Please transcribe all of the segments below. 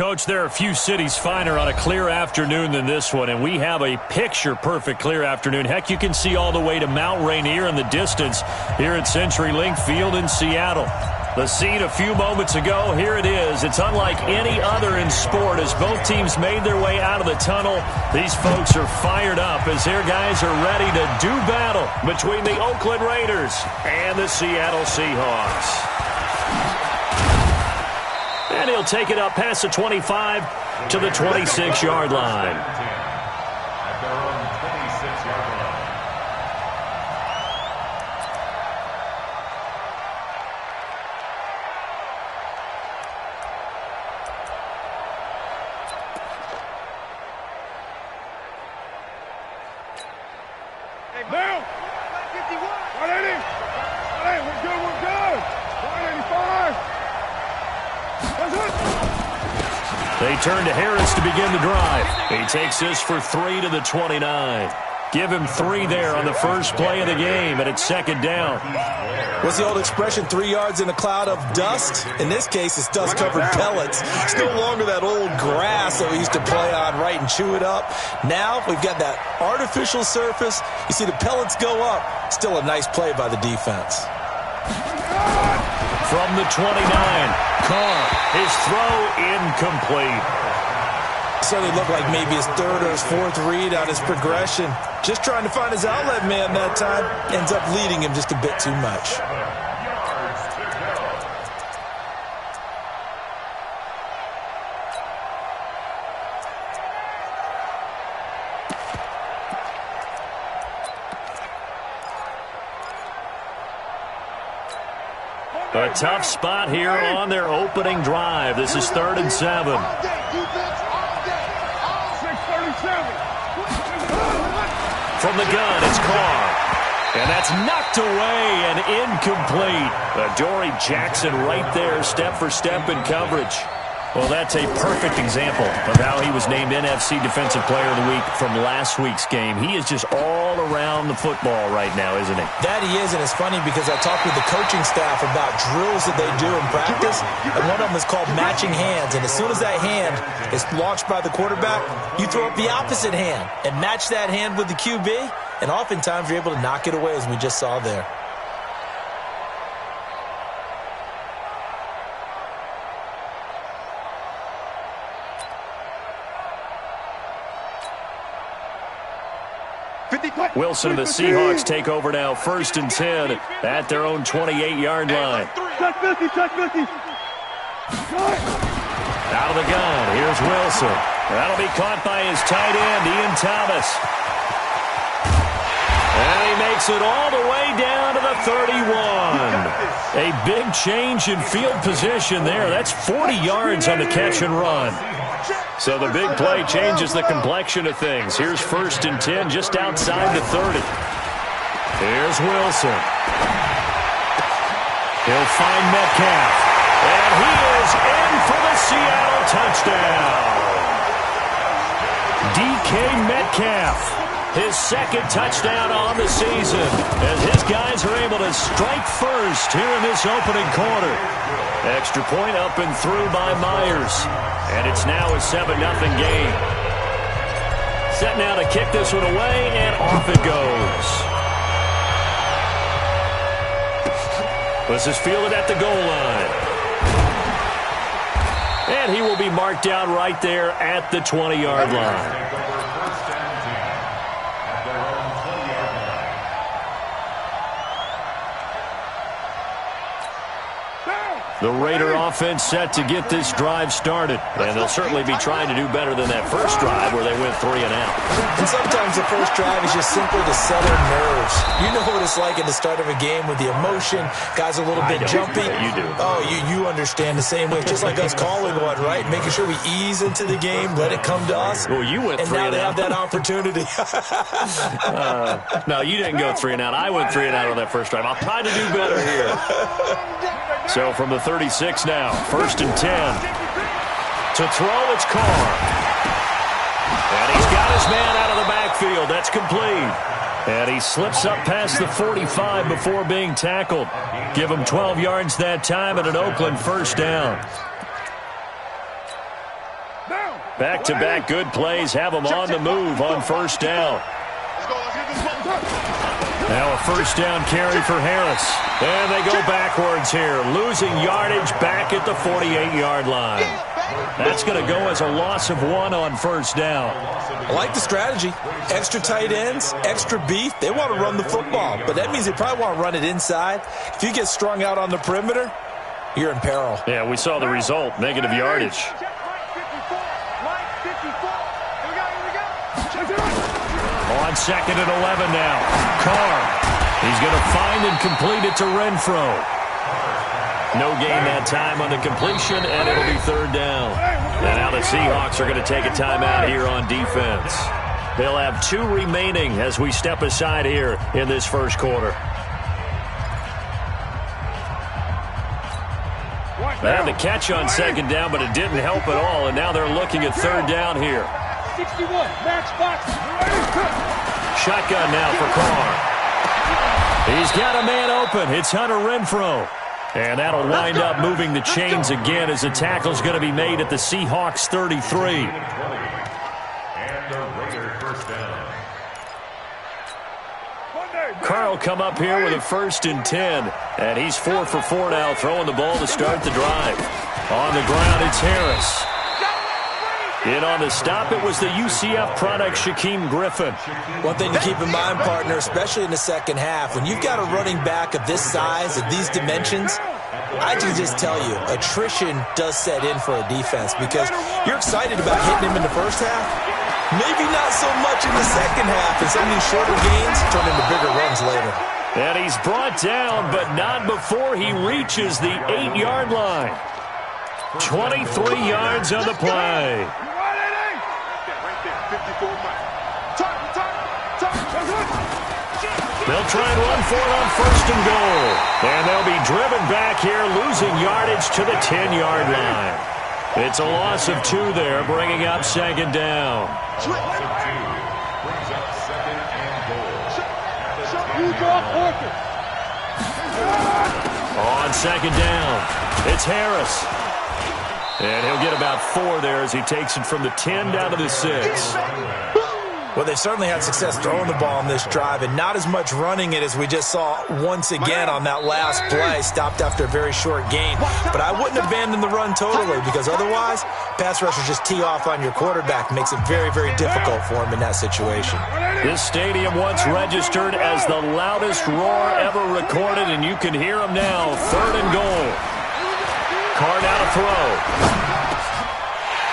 Coach, there are a few cities finer on a clear afternoon than this one, and we have a picture-perfect clear afternoon. Heck, you can see all the way to Mount Rainier in the distance here at CenturyLink Field in Seattle. The scene a few moments ago, here it is. It's unlike any other in sport as both teams made their way out of the tunnel. These folks are fired up as their guys are ready to do battle between the Oakland Raiders and the Seattle Seahawks. And he'll take it up past the 25 to the 26-yard line. At their own 26-yard line. Hey, Bill! 51! 180! Hey, we're good, we're good! 185! They turn to Harris to begin the drive. He takes this for 3 to the 29. Give him 3 there on the first play of the game, and it's second down. What's the old expression, 3 yards in a cloud of dust? In this case, it's dust-covered pellets. It's no longer that old grass that we used to play on, right, and chew it up. Now we've got that artificial surface. You see the pellets go up. Still a nice play by the defense. From the 29, Carr, his throw incomplete. Certainly looked like maybe his third or his fourth read on his progression. Just trying to find his outlet man that time. Ends up leading him just a bit too much. A tough spot here on their opening drive. This is 3rd and 7. From the gun, it's Carr. And that's knocked away and incomplete. Adoree Jackson right there, step for step in coverage. Well, that's a perfect example of how he was named NFC Defensive Player of the Week from last week's game. He is just all around the football right now, isn't he? That he is, and it's funny because I talked with the coaching staff about drills that they do in practice, and one of them is called matching hands. And as soon as that hand is launched by the quarterback, you throw up the opposite hand and match that hand with the QB, and oftentimes you're able to knock it away, as we just saw there. Wilson and the Seahawks take over now, 1st and 10 at their own 28-yard line. Out of the gun, here's Wilson. That'll be caught by his tight end, Ian Thomas. And he makes it all the way down to the 31. A big change in field position there. That's 40 yards on the catch and run. So the big play changes the complexion of things. Here's 1st and 10 just outside the 30. Here's Wilson. He'll find Metcalf. And he is in for the Seattle touchdown. DK Metcalf. His 2nd touchdown on the season as his guys are able to strike first here in this opening quarter. Extra point up and through by Myers. And it's now a 7-0 game. Set now to kick this one away, and off it goes. This is fielded at the goal line. And he will be marked down right there at the 20-yard line. The Raider offense set to get this drive started. And they'll certainly be trying to do better than that first drive where they went 3 and out. And sometimes the first drive is just simply to settle nerves. You know what it's like at the start of a game with the emotion. Guys are a little bit jumpy. You do. Oh, you understand the same way. Just like us calling one, right? Making sure we ease into the game, let it come to us. Well, you went 3 and out. And now they have that opportunity. No, you didn't go 3 and out. I went 3 and out on that first drive. I'll try to do better here. So from the 36 now, 1st and 10. To throw, it's Carr. And he's got his man out of the backfield. That's complete. And he slips up past the 45 before being tackled. Give him 12 yards that time and an Oakland first down. Back-to-back good plays have them on the move on first down. Now a first down carry for Harris. And they go backwards here, losing yardage back at the 48-yard line. That's going to go as a loss of 1 on first down. I like the strategy. Extra tight ends, extra beef. They want to run the football, but that means they probably want to run it inside. If you get strung out on the perimeter, you're in peril. Yeah, we saw the result, negative yardage. On second and 11 now. Carr. He's going to find and complete it to Renfro. No gain that time on the completion, and it'll be third down. And now the Seahawks are going to take a timeout here on defense. They'll have 2 remaining as we step aside here in this first quarter. They had the catch on second down, but it didn't help at all, and now they're looking at third down here. 61, match box. Shotgun now for Carr. He's got a man open. It's Hunter Renfro. And that'll wind up moving the chains again as the tackle's going to be made at the Seahawks 33. And the Raiders first down. Carr will come up here with a 1st and 10. And he's 4 for 4 now, throwing the ball to start the drive. On the ground, it's Harris. In on the stop, it was the UCF product, Shaquem Griffin. One thing to keep in mind, partner, especially in the second half, when you've got a running back of this size, of these dimensions, I can just tell you, attrition does set in for a defense because you're excited about hitting him in the first half. Maybe not so much in the second half, and some of these shorter gains turn into bigger runs later. And he's brought down, but not before he reaches the 8-yard line. 23 yards on the play. They'll try and run for it on 1st and goal. And they'll be driven back here, losing yardage to the 10-yard line. It's a loss of 2 there, bringing up second down. Loss of 2 brings up second and goal. On second down, it's Harris. And he'll get about 4 there as he takes it from the 10 down to the 6. Well, they certainly had success throwing the ball on this drive and not as much running it as we just saw once again on that last play. Stopped after a very short gain. But I wouldn't abandon the run totally because otherwise, pass rushers just tee off on your quarterback. Makes it very, very difficult for him in that situation. This stadium once registered as the loudest roar ever recorded, and you can hear him now. 3rd and goal. Carr now to throw.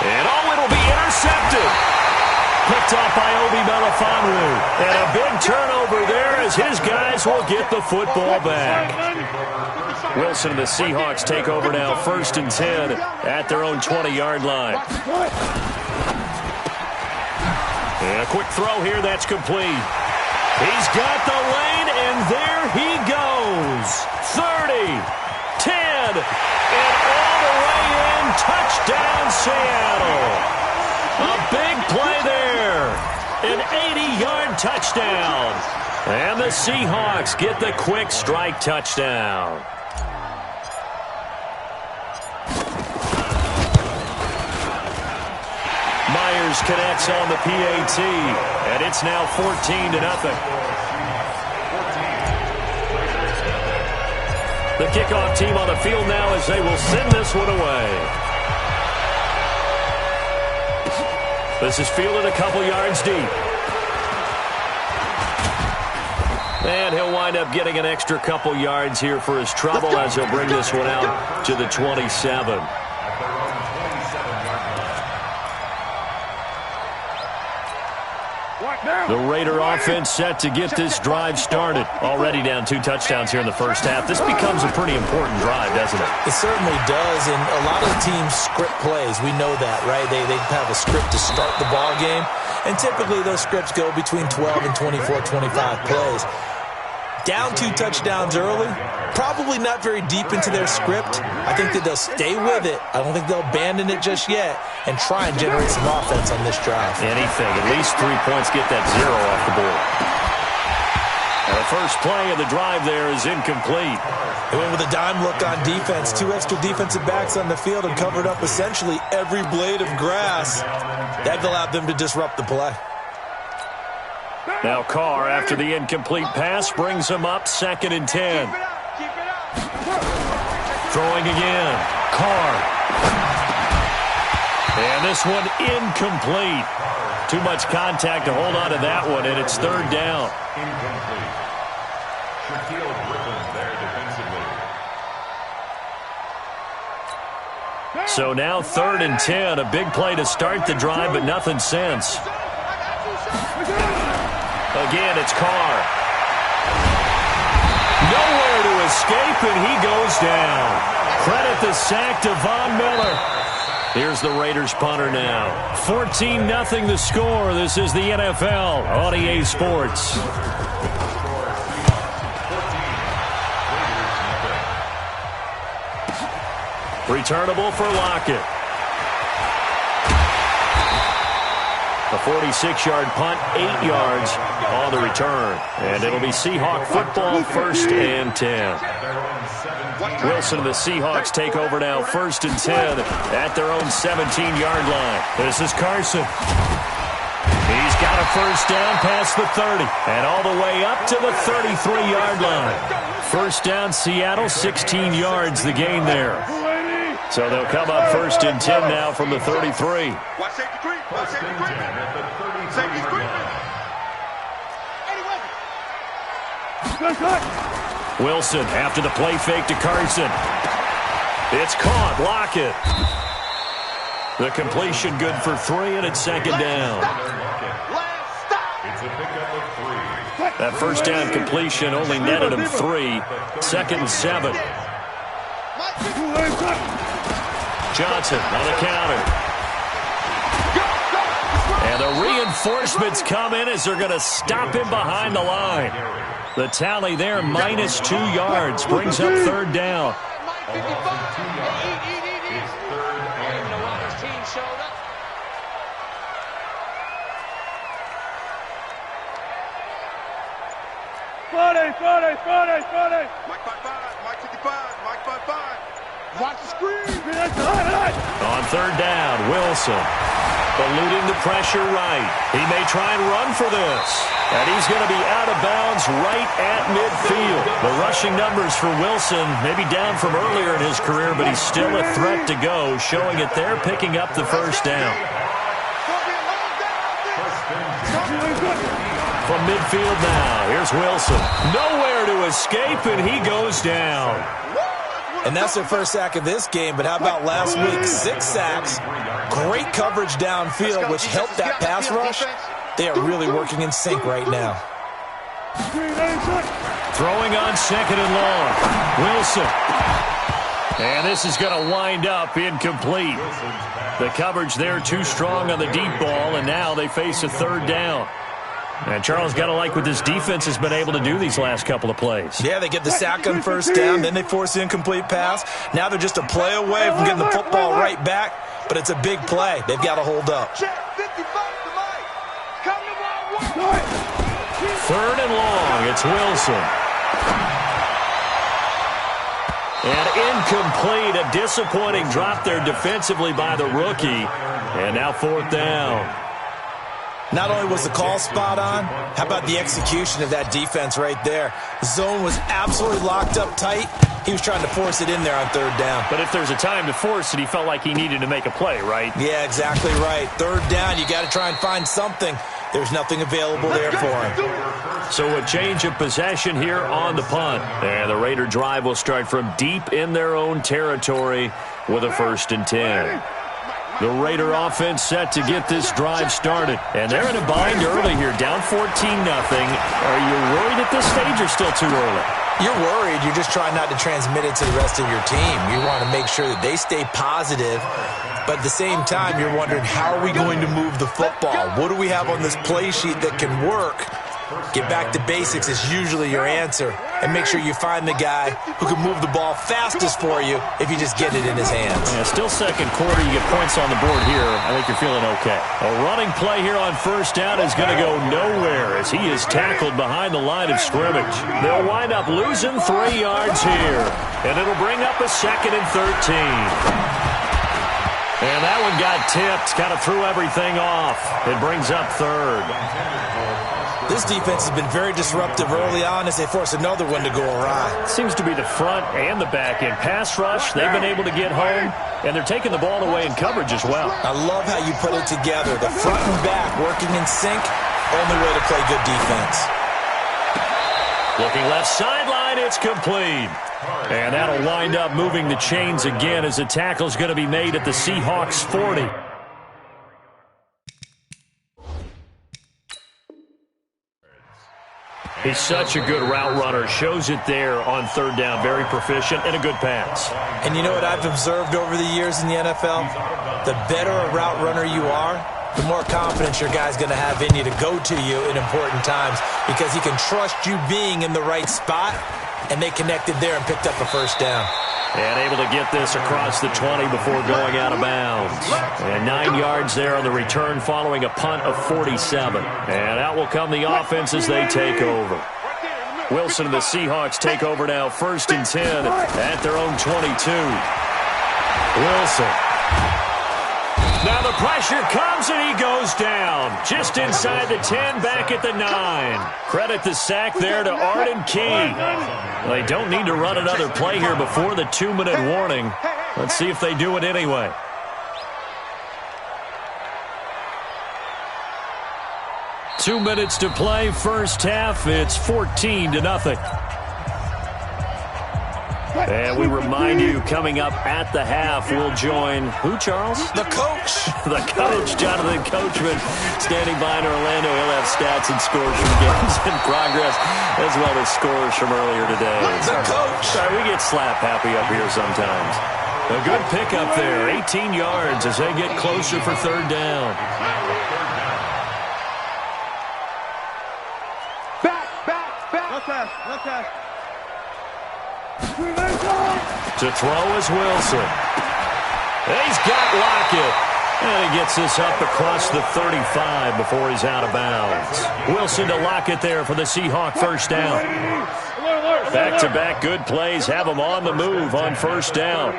And it'll be intercepted. Picked off by Obi Melifonwu. And a big turnover there as his guys will get the football back. Wilson and the Seahawks take over now, 1st and 10 at their own 20-yard line. And a quick throw here, that's complete. He's got the lane, and there he goes. 30, 10, and all the way in. Touchdown, Seattle. A big play there. An 80-yard touchdown. And the Seahawks get the quick strike touchdown. Myers connects on the PAT, and it's now 14-0. The kickoff team on the field now as they will send this one away. This is fielded a couple yards deep. And he'll wind up getting an extra couple yards here for his trouble as he'll bring this one out to the 27. The Raider offense set to get this drive started. Already down 2 touchdowns here in the first half. This becomes a pretty important drive, doesn't it? It certainly does, and a lot of the teams script plays. We know that, right? They have a script to start the ball game, and typically those scripts go between 12 and 24, 25 plays. Down 2 touchdowns early, probably not very deep into their script. I think that they'll stay with it. I don't think they'll abandon it just yet and try and generate some offense on this drive. Anything. At least 3 points, get that 0 off the board. And the first play of the drive there is incomplete. They went with a dime look on defense. 2 extra defensive backs on the field and covered up essentially every blade of grass. That allowed them to disrupt the play. Now Carr, after the incomplete pass, brings him up 2nd and 10. Throwing again. Carr. And this one incomplete. Too much contact to hold on to that one, and it's 3rd down. Incomplete. Shaquille Griffin there defensively. So now 3rd and 10. A big play to start the drive, but nothing since. Again, it's Carr. Nowhere to escape, and he goes down. Credit the sack to Von Miller. Here's the Raiders punter now. 14-0 the score. This is the NFL on EA Sports. Returnable for Lockett. A 46-yard punt, 8 yards on the return. And it'll be Seahawk football, 1st and 10. Wilson and the Seahawks take over now, 1st and 10 at their own 17-yard line. This is Carson. He's got a 1st down past the 30 and all the way up to the 33-yard line. 1st down, Seattle, 16 yards the gain there. So they'll come up 1st and 10 now from the 33. Watch safety creep. Watch safety creep. Safety creep. Wilson after the play fake to Carson. It's caught. Lockett. The completion good for 3, and it's 2nd down. It's a pickup of 3. That 1st down completion only netted him 3. 2nd and 7. Johnson on the counter. And the reinforcements come in as they're going to stop him behind the line. The tally there, minus 2 yards, brings up 3rd down. Friday. Mike 55, Mike 55, Mike 55. Watch the screen. On 3rd down, Wilson. Eluding the pressure right. He may try and run for this. And he's going to be out of bounds right at midfield. The rushing numbers for Wilson may be down from earlier in his career, but he's still a threat to go, showing it there, picking up the 1st down. From midfield now, here's Wilson. Nowhere to escape, and he goes down. And that's their first sack of this game, but how about last week? 6 sacks, great coverage downfield, which helped that pass rush. They are really working in sync right now. Throwing on 2nd and long. Wilson. And this is going to wind up incomplete. The coverage there too strong on the deep ball, and now they face a 3rd down. And Charles, got to like what this defense has been able to do these last couple of plays. Yeah, they get the sack on 1st down, then they force the incomplete pass. Now they're just a play away from getting the football right back, but it's a big play. They've got to hold up. 3rd and long, it's Wilson. And incomplete, a disappointing drop there defensively by the rookie. And now 4th down. Not only was the call spot on, how about the execution of that defense right there? The zone was absolutely locked up tight. He was trying to force it in there on 3rd down. But if there's a time to force it, he felt like he needed to make a play, right? Yeah, exactly right. 3rd down, you got to try and find something. There's nothing available there for him. So a change of possession here on the punt. And the Raider drive will start from deep in their own territory with a 1st and 10. The Raider offense set to get this drive started. And they're in a bind early here, down 14-0. Are you worried at this stage or still too early? You're worried. You're just trying not to transmit it to the rest of your team. You want to make sure that they stay positive. But at the same time, you're wondering, how are we going to move the football? What do we have on this play sheet that can work? Get back to basics is usually your answer. And make sure you find the guy who can move the ball fastest for you if you just get it in his hands. Yeah, still second quarter. You get points on the board here. I think you're feeling okay. A running play here on first down is going to go nowhere as he is tackled behind the line of scrimmage. They'll wind up losing 3 yards here. And it'll bring up a 2nd and 13. And that one got tipped, kind of threw everything off. It brings up 3rd. This defense has been very disruptive early on as they force another one to go awry. Seems to be the front and the back end. Pass rush, they've been able to get home, and they're taking the ball away in coverage as well. I love how you put it together. The front and back working in sync, only way to play good defense. Looking left sideline, it's complete. And that'll wind up moving the chains again as the tackle's going to be made at the Seahawks 40. He's such a good route runner. Shows it there on 3rd down. Very proficient and a good pass. And you know what I've observed over the years in the NFL? The better a route runner you are, the more confidence your guy's going to have in you to go to you in important times because he can trust you being in the right spot, and they connected there and picked up a 1st down. And able to get this across the 20 before going out of bounds. And 9 yards there on the return following a punt of 47. And out will come the offense as they take over. Wilson and the Seahawks take over now, 1st and 10 at their own 22. Wilson. Now the pressure comes and he goes down. Just inside the 10, back at the 9. Credit the sack there to Arden Key. Well, they don't need to run another play here before the 2-minute warning. Let's see if they do it anyway. Two minutes to play, first half. It's 14-0. And we remind you, coming up at the half, we'll join who, Charles? The coach. The coach, Jonathan Coachman, standing by in Orlando. He'll have stats and scores from games in progress, as well as scores from earlier today. The coach. Sorry, we get slap happy up here sometimes. A good pickup there, 18 yards as they get closer for 3rd down. Back. Left pass. To throw is Wilson. He's got Lockett. And he gets this up across the 35 before he's out of bounds. Wilson to Lockett there for the Seahawk 1st down. Back-to-back good plays have him on the move on 1st down.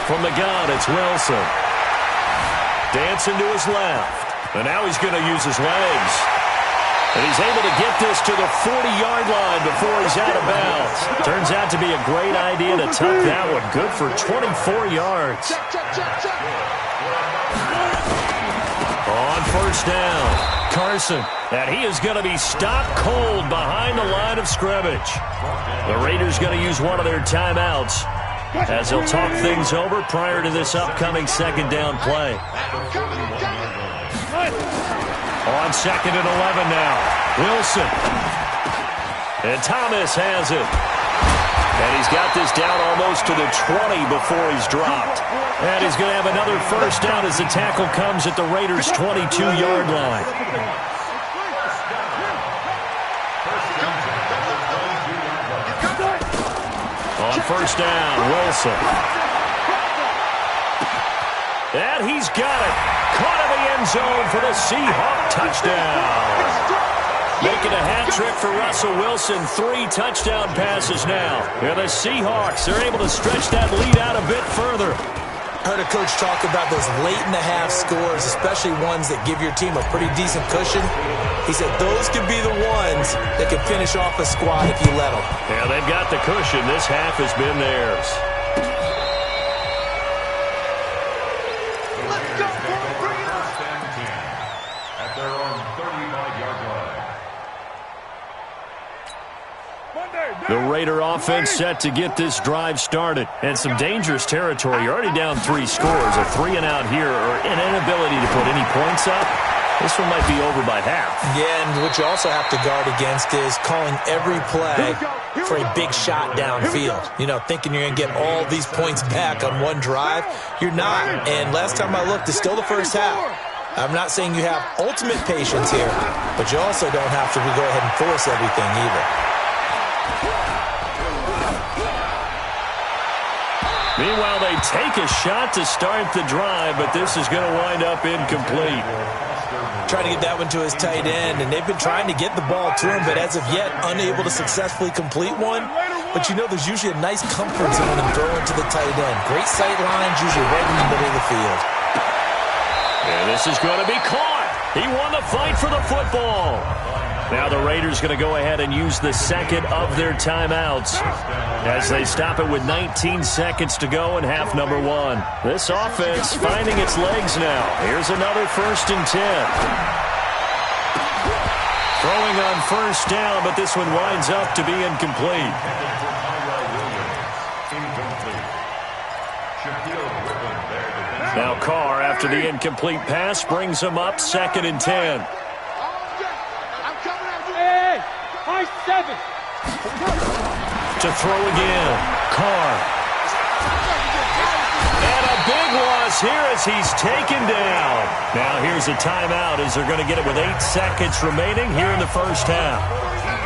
From the gun, it's Wilson. Dancing to his left. And now he's going to use his legs. And he's able to get this to the 40-yard line before he's out of bounds. Turns out to be a great idea to tuck that one. Good for 24 yards. On 1st down, Carson. And he is going to be stopped cold behind the line of scrimmage. The Raiders going to use one of their timeouts as they'll talk things over prior to this upcoming 2nd down play. On 2nd and 11 now, Wilson. And Thomas has it. And he's got this down almost to the 20 before he's dropped. And he's going to have another 1st down as the tackle comes at the Raiders' 22-yard line. On 1st down, Wilson. And he's got it. Caught in the end zone for the Seahawk touchdown. Making a hat trick for Russell Wilson. 3 touchdown passes now. And the Seahawks, they're able to stretch that lead out a bit further. Heard a coach talk about those late-in-the-half scores, especially ones that give your team a pretty decent cushion. He said those could be the ones that can finish off a squad if you let them. Yeah, they've got the cushion. This half has been theirs. The Raider offense set to get this drive started. And some dangerous territory. You're already down 3 scores. A 3-and-out here or an inability to put any points up. This one might be over by half. Yeah, and what you also have to guard against is calling every play for a big shot downfield. You know, thinking you're going to get all these points back on one drive. You're not. And last time I looked, it's still the first half. I'm not saying you have ultimate patience here, but you also don't have to go ahead and force everything either. Meanwhile, they take a shot to start the drive, but this is going to wind up incomplete. Trying to get that one to his tight end, and they've been trying to get the ball to him, but as of yet, unable to successfully complete one. But you know there's usually a nice comfort zone in throwing to the tight end. Great sight lines, usually right in the middle of the field. And this is going to be caught. He won the fight for the football. Now the Raiders going to go ahead and use the second of their timeouts as they stop it with 19 seconds to go in half number one. This offense finding its legs now. Here's another 1st and 10. Throwing on 1st down, but this one winds up to be incomplete. Now Carr, after the incomplete pass, brings him up 2nd and 10. To throw again, Carr. And a big loss here as he's taken down. Now here's a timeout as they're going to get it with 8 seconds remaining here in the first half.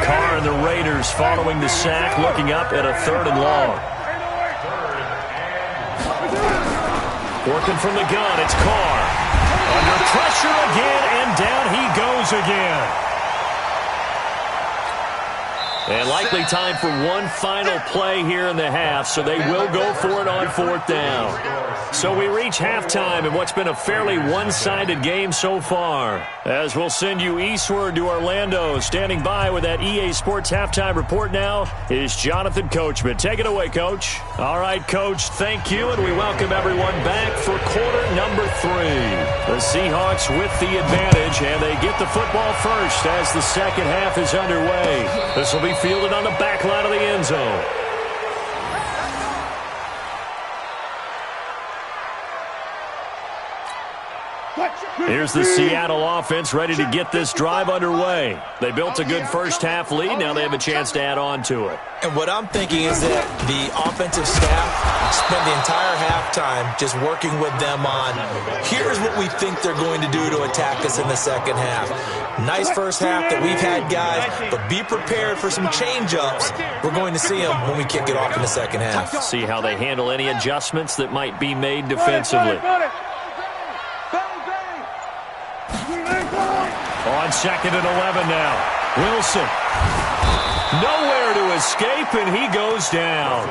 Carr and the Raiders following the sack, looking up at a 3rd and long. Working from the gun, it's Carr. Under pressure again, and down he goes again. And likely time for one final play here in the half, so they will go for it on 4th down. So we reach halftime in what's been a fairly one-sided game so far. As we'll send you eastward to Orlando. Standing by with that EA Sports halftime report now is Jonathan Coachman. Take it away, Coach. All right, Coach, thank you, and we welcome everyone back for quarter number 3. The Seahawks with the advantage, and they get the football first as the second half is underway. This will be fielded on the back line of the end zone. Here's the Seattle offense ready to get this drive underway. They built a good first half lead. Now they have a chance to add on to it. And what I'm thinking is that the offensive staff spent the entire halftime just working with them on, here's what we think they're going to do to attack us in the second half. Nice first half that we've had, guys, but be prepared for some change-ups. We're going to see them when we kick it off in the second half. See how they handle any adjustments that might be made defensively. On 2nd and 11 now. Wilson. Nowhere to escape, and he goes down.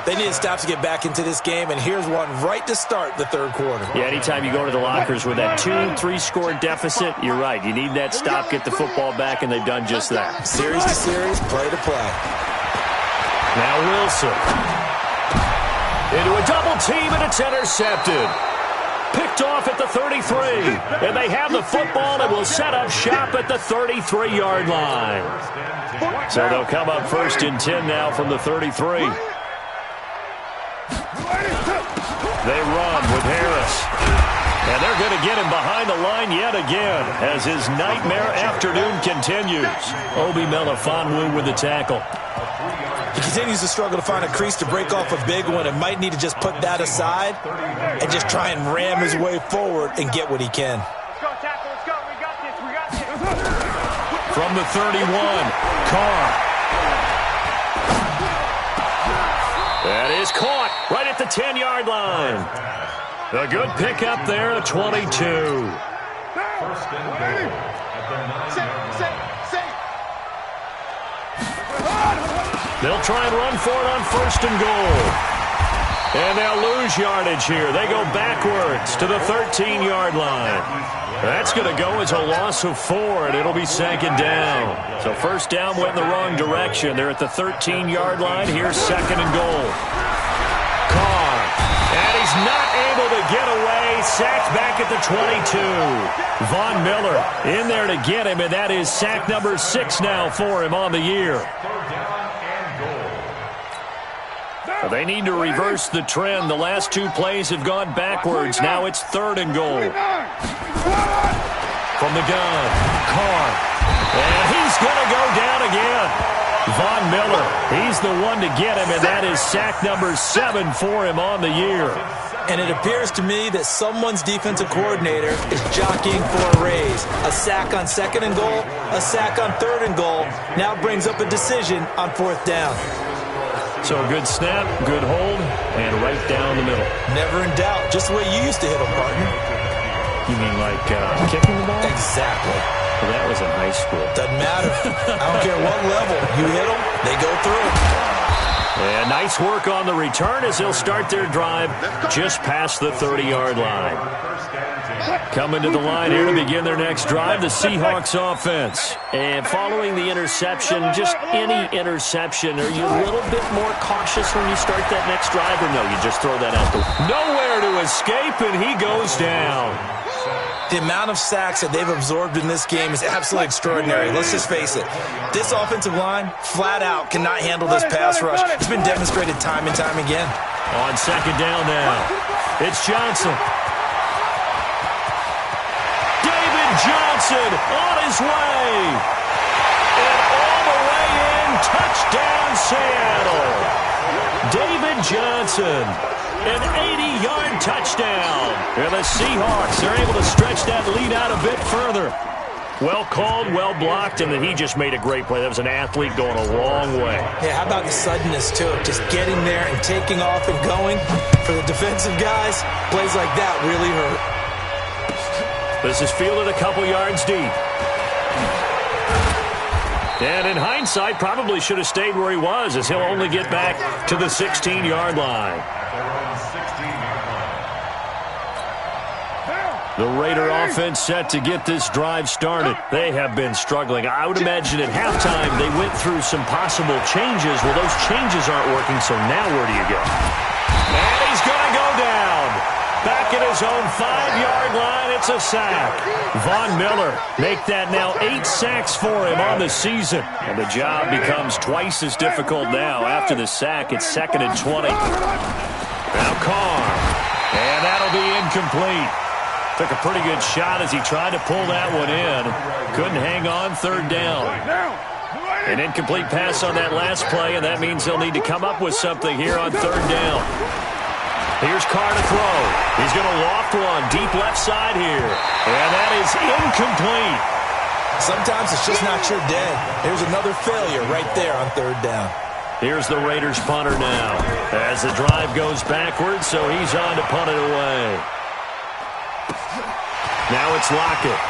They need to stop to get back into this game, and here's one right to start the third quarter. Yeah, anytime you go to the lockers with that 2-3 score deficit, you're right. You need that stop, get the football back, and they've done just that. Series to series, play to play. Now Wilson. Into a double team, and it's intercepted. Picked off at the 33. And they have the football and will set up shop at the 33-yard line. So they'll come up 1st and 10 now from the 33. They run with Harris. And they're going to get him behind the line yet again as his nightmare afternoon continues. Obi Melifonwu with the tackle. He continues to struggle to find a crease to break off a big one and might need to just put that aside and just try and ram his way forward and get what he can. Let's go, tackle. Let's go. We got this. We got this. From the 31, Carr. That is caught right at the 10-yard line. A good pickup there at 22. First and goal at the 9. They'll try and run for it on 1st and goal. And they'll lose yardage here. They go backwards to the 13-yard line. That's going to go as a loss of 4, and it'll be 2nd down. So 1st down went in the wrong direction. They're at the 13-yard line. Here's 2nd and goal. Carr. And he's not able to get away. Sacked back at the 22. Von Miller in there to get him, and that is sack number 6 now for him on the year. They need to reverse the trend. The last 2 plays have gone backwards. Now it's 3rd and goal. From the gun, Carr. And he's going to go down again. Von Miller, he's the one to get him, and that is sack number 7 for him on the year. And it appears to me that someone's defensive coordinator is jockeying for a raise. A sack on 2nd and goal, a sack on 3rd and goal. Now brings up a decision on 4th down. So a good snap, good hold, and right down the middle. Never in doubt. Just the way you used to hit them, partner. You mean like kicking the ball? Exactly. Well, that was in high school. Doesn't matter. I don't care what level. You hit them, they go through. And nice work on the return as they'll start their drive just past the 30-yard line. Coming to the line here to begin their next drive, the Seahawks offense. And following the interception, just any interception, are you a little bit more cautious when you start that next drive, or no, you just throw that out the nowhere to escape, and he goes down. The amount of sacks that they've absorbed in this game is absolutely extraordinary. Let's just face it. This offensive line, flat out, cannot handle this pass rush. It's been demonstrated time and time again. On 2nd down now, it's Johnson. David Johnson on his way. And all the way in, touchdown Seattle. David Johnson. An 80-yard touchdown. And the Seahawks are able to stretch that lead out a bit further. Well called, well blocked, and then he just made a great play. That was an athlete going a long way. Yeah, how about the suddenness to it? Just getting there and taking off and going. For the defensive guys, plays like that really hurt. This is fielded a couple yards deep. And in hindsight, probably should have stayed where he was, as he'll only get back to the 16-yard line. The Raider offense set to get this drive started. They have been struggling. I would imagine at halftime they went through some possible changes. Well, those changes aren't working, so now where do you go? And he's going to go down. Back at his own 5-yard line, it's a sack. Von Miller make that now 8 sacks for him on the season. And the job becomes twice as difficult now. After the sack, it's 2nd and 20. Now Carr. And that'll be incomplete. Took a pretty good shot as he tried to pull that one in. Couldn't hang on 3rd down. An incomplete pass on that last play, and that means they'll need to come up with something here on 3rd down. Here's Carr to throw. He's going to loft one deep left side here. And that is incomplete. Sometimes it's just not your day. There's another failure right there on 3rd down. Here's the Raiders punter now. As the drive goes backwards, so he's on to punt it away. Now it's Lockett.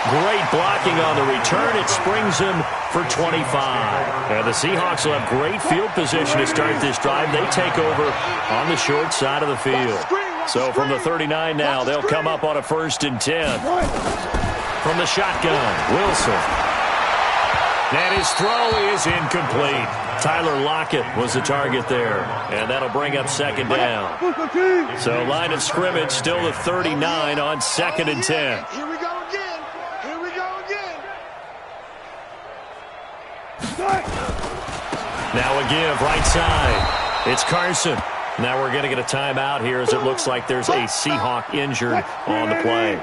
Great blocking on the return. It springs him for 25. And the Seahawks will have great field position to start this drive. They take over on the short side of the field. So from the 39 now, they'll come up on a 1st and 10. From the shotgun, Wilson. And his throw is incomplete. Tyler Lockett was the target there. And that'll bring up 2nd down. So line of scrimmage still the 39 on 2nd and 10. Here we go again. Here we go again. Now a give right side. It's Carson. Now we're going to get a timeout here as it looks like there's a Seahawk injured on the play.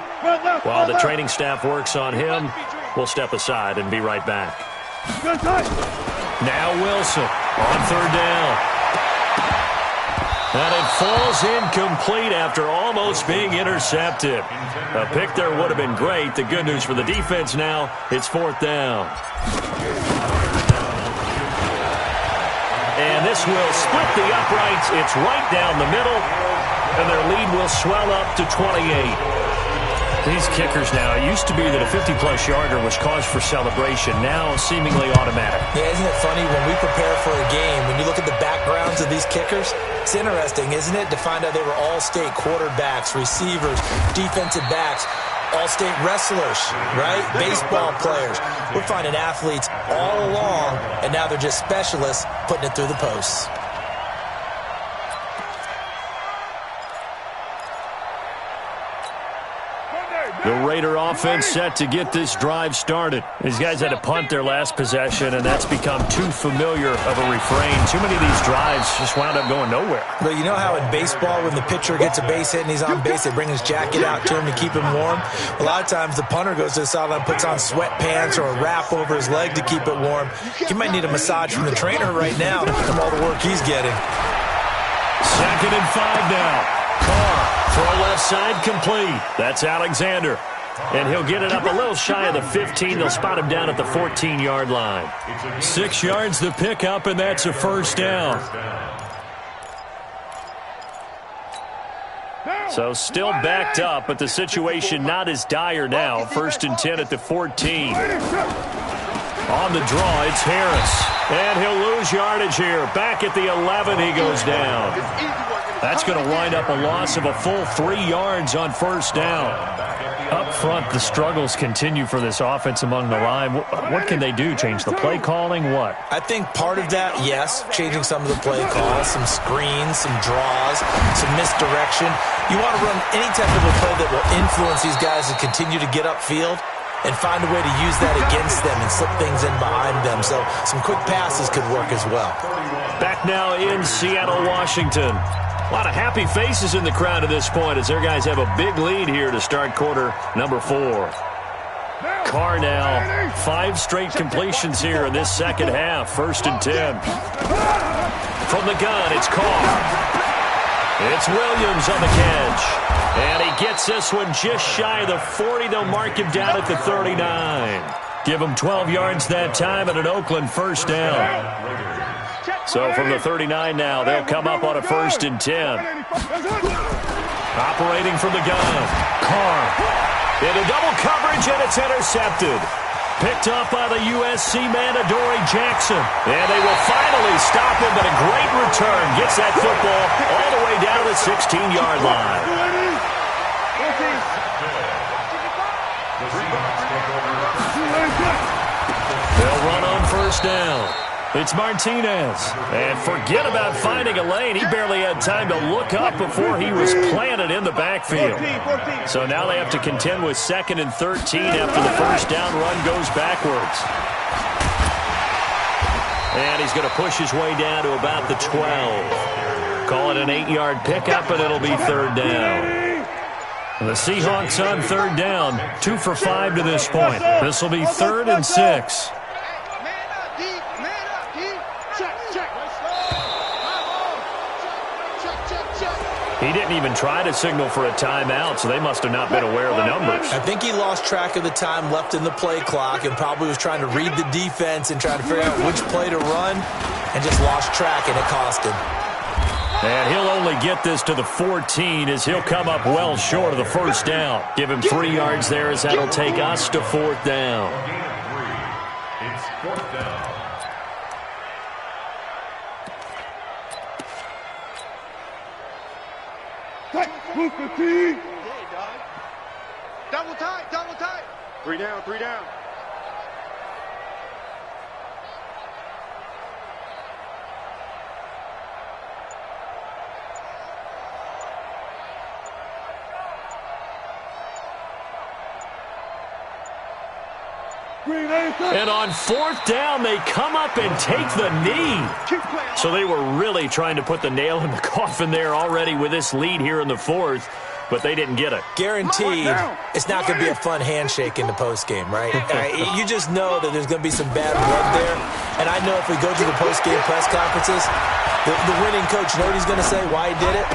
While the training staff works on him, we'll step aside and be right back. Now Wilson on 3rd down. And it falls incomplete after almost being intercepted. A pick there would have been great. The good news for the defense now, it's 4th down. And this will split the uprights. It's right down the middle. And their lead will swell up to 28. These kickers now, it used to be that a 50-plus yarder was cause for celebration. Now seemingly automatic. Yeah, isn't it funny when we prepare for a game, when you look at the backgrounds of these kickers, it's interesting, isn't it, to find out they were all-state quarterbacks, receivers, defensive backs, all-state wrestlers, right? Baseball players. We're finding athletes all along, and now they're just specialists putting it through the posts. The Raider offense set to get this drive started. These guys had to punt their last possession, and that's become too familiar of a refrain. Too many of these drives just wound up going nowhere. Well, you know how in baseball when the pitcher gets a base hit and he's on base, they bring his jacket out to him to keep him warm? A lot of times the punter goes to the sideline, puts on sweatpants or a wrap over his leg to keep it warm. He might need a massage from the trainer right now from all the work he's getting. 2nd and 5 now. Carr, throw left side complete. That's Alexander. And he'll get it up a little shy of the 15. They'll spot him down at the 14-yard line. 6 yards the pickup, and that's a first down. So still backed up, but the situation not as dire now. 1st and 10 at the 14. On the draw, it's Harris. And he'll lose yardage here. Back at the 11, he goes down. That's going to wind up a loss of a full 3 yards on first down. Up front, the struggles continue for this offense among the line. What can they do? Change the play calling? What? I think part of that, yes, changing some of the play calls, some screens, some draws, some misdirection. You want to run any type of a play that will influence these guys to continue to get upfield and find a way to use that against them and slip things in behind them. So some quick passes could work as well. Back now in Seattle, Washington. A lot of happy faces in the crowd at this point as their guys have a big lead here to start quarter number 4. Carr now, 5 straight completions here in this second half. 1st and 10. From the gun, it's Carr. It's Williams on the catch. And he gets this one just shy of the 40. They'll mark him down at the 39. Give him 12 yards that time and an Oakland first down. So from the 39 now, they'll come up on a 1st and 10. Operating from the gun. Carr into double coverage, and it's intercepted. Picked up by the USC man, Adoree Jackson. And they will finally stop him, but a great return. Gets that football all the way down to the 16-yard line. They'll run on first down. It's Martinez. And forget about finding a lane. He barely had time to look up before he was planted in the backfield. So now they have to contend with 2nd and 13 after the first down run goes backwards. And he's going to push his way down to about the 12. Call it an 8-yard pickup, and it'll be 3rd down. The Seahawks on 3rd down, 2 for 5 to this point. This will be 3rd and 6. He didn't even try to signal for a timeout, so they must have not been aware of the numbers. I think he lost track of the time left in the play clock and probably was trying to read the defense and trying to figure out which play to run and just lost track, and it cost him. And he'll only get this to the 14 as he'll come up well short of the first down. Give him 3 yards there as that'll take us to 4th down. It's 4th down. Double tight, double tight. 3 down, 3 down. And on 4th down, they come up and take the knee. So they were really trying to put the nail in the coffin there already with this lead here in the 4th, but they didn't get it. Guaranteed, it's not going to be a fun handshake in the postgame, right? You just know that there's going to be some bad blood there. And I know if we go to the postgame press conferences, the winning coach, you know what he's going to say, why he did it?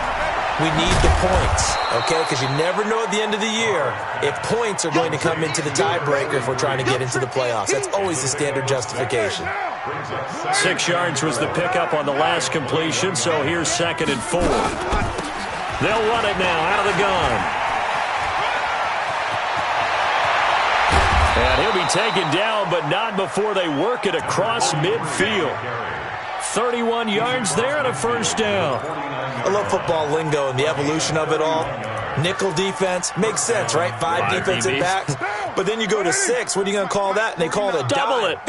We need the points, okay? Because you never know at the end of the year if points are going to come into the tiebreaker if we're trying to get into the playoffs. That's always the standard justification. 6 yards was the pickup on the last completion, so here's 2nd and 4. They'll run it now out of the gun. And he'll be taken down, but not before they work it across midfield. 31 yards there and a first down. I love football lingo and the evolution of it all. Nickel defense makes sense, right? 5 defensive backs. But then you go to 6. What are you going to call that? And they call it a double dime.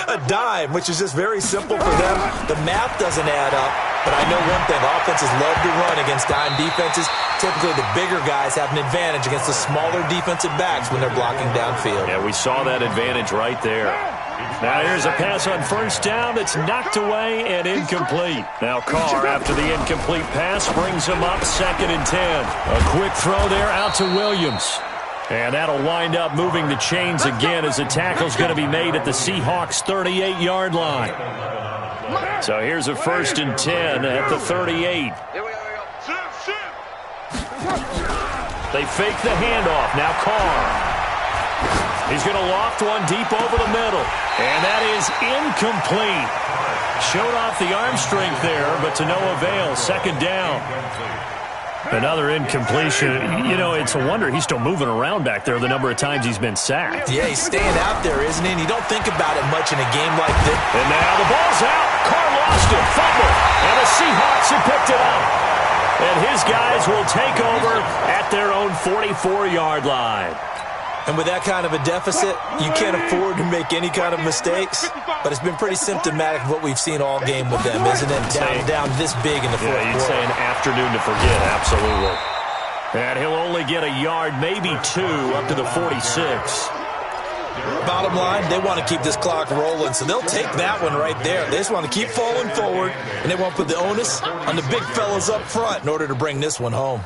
A dime, which is just very simple for them. The math doesn't add up. But I know one thing, offenses love to run against dime defenses. Typically, the bigger guys have an advantage against the smaller defensive backs when they're blocking downfield. Yeah, we saw that advantage right there. Now here's a pass on first down that's knocked away and incomplete. Now Carr, after the incomplete pass, brings him up 2nd and 10. A quick throw there out to Williams. And that'll wind up moving the chains again as the tackle's going to be made at the Seahawks' 38-yard line. So here's a 1st and 10 at the 38. They fake the handoff. Now Carr. He's going to loft one deep over the middle. And that is incomplete. Showed off the arm strength there, but to no avail. 2nd down. Another incompletion. You know, it's a wonder he's still moving around back there the number of times he's been sacked. Yeah, he's staying out there, isn't he? And you don't think about it much in a game like this. And now the ball's out. Carr lost it. Fumble. And the Seahawks have picked it up. And his guys will take over at their own 44-yard line. And with that kind of a deficit, you can't afford to make any kind of mistakes. But it's been pretty symptomatic of what we've seen all game with them, isn't it? Down this big in the fourth quarter. You'd say an afternoon to forget, absolutely. And he'll only get a yard, maybe 2, up to the 46. Bottom line, they want to keep this clock rolling, so they'll take that one right there. They just want to keep falling forward, and they want to put the onus on the big fellas up front in order to bring this one home.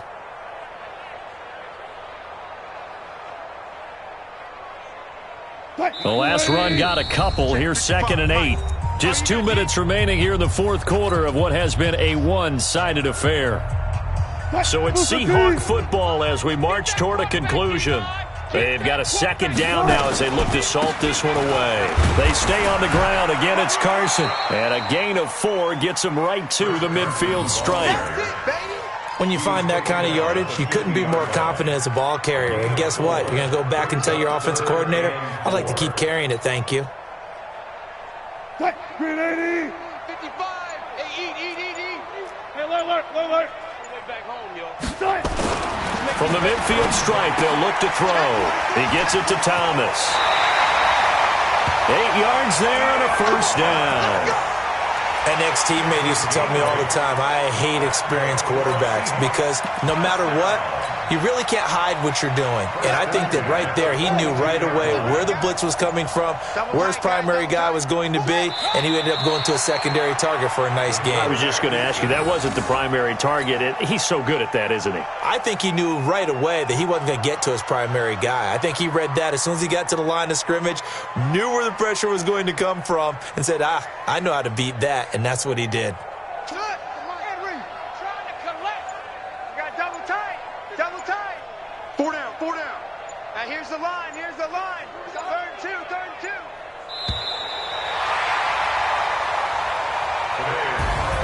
The last run got a couple. Here's 2nd and 8. Just 2 minutes remaining here in the fourth quarter of what has been a one-sided affair. So it's Seahawk football as we march toward a conclusion. They've got a 2nd down now as they look to salt this one away. They stay on the ground. Again, it's Carson. And a gain of 4 gets them right to the midfield stripe. When you find that kind of yardage, you couldn't be more confident as a ball carrier. And guess what? You're going to go back and tell your offensive coordinator, I'd like to keep carrying it, thank you. Green 80. 55. Hey, eat. Hey, alert. Way back home, yo. From the midfield stripe, they'll look to throw. He gets it to Thomas. 8 yards there and a 1st down. An ex-teammate used to tell me all the time, I hate experienced quarterbacks because no matter what, you really can't hide what you're doing. And I think that right there, he knew right away where the blitz was coming from, where his primary guy was going to be, and he ended up going to a secondary target for a nice game. I was just going to ask you, that wasn't the primary target. He's so good at that, isn't he? I think he knew right away that he wasn't going to get to his primary guy. I think he read that as soon as he got to the line of scrimmage, knew where the pressure was going to come from, and said, I know how to beat that, and that's what he did. Four down. Now here's the line. Third and two.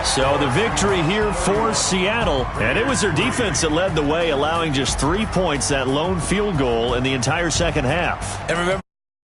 So the victory here for Seattle. And it was their defense that led the way, allowing just 3 points, that lone field goal in the entire second half. And remember,